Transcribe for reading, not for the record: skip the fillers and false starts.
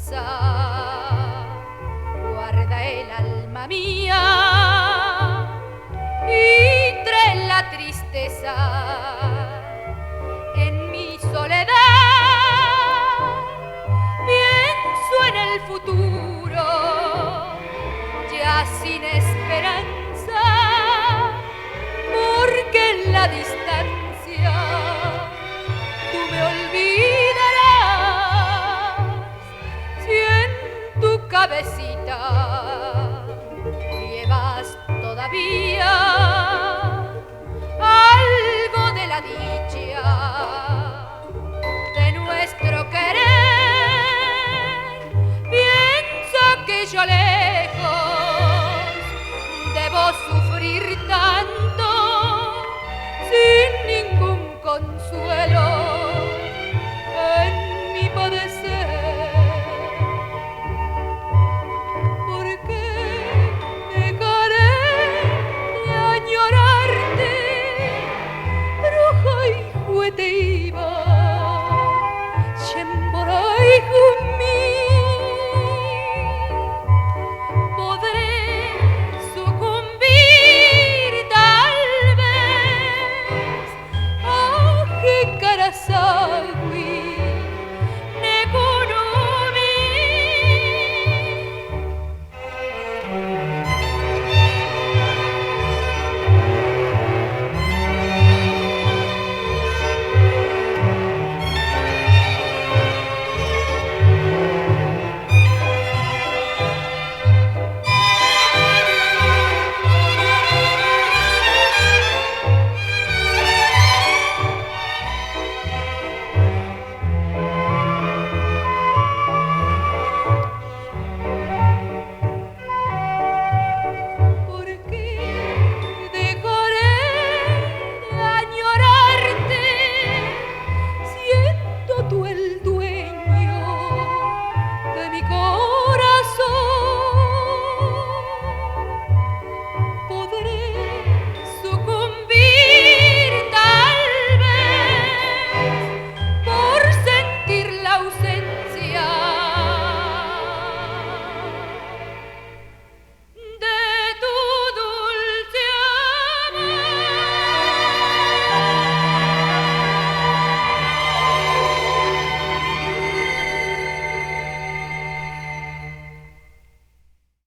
esperanza. Guarda el alma mía y trae la tristeza en mi soledad. Pienso en el futuro, ya sin esperanza, porque en la distancia tú me olvidarás. Si en tu cabecita llevas todavía algo de la dicha de nuestro querer, piensa que yo lejos debo sufrir tanto sin ningún consuelo en mi padecer. ¿Por qué dejaré de añorarte, bruja y juguete iba, chemboray humí? Podré sucumbir tal vez a que carasagui negunumi. ¿Por qué dejaré de añorarte? Siento tu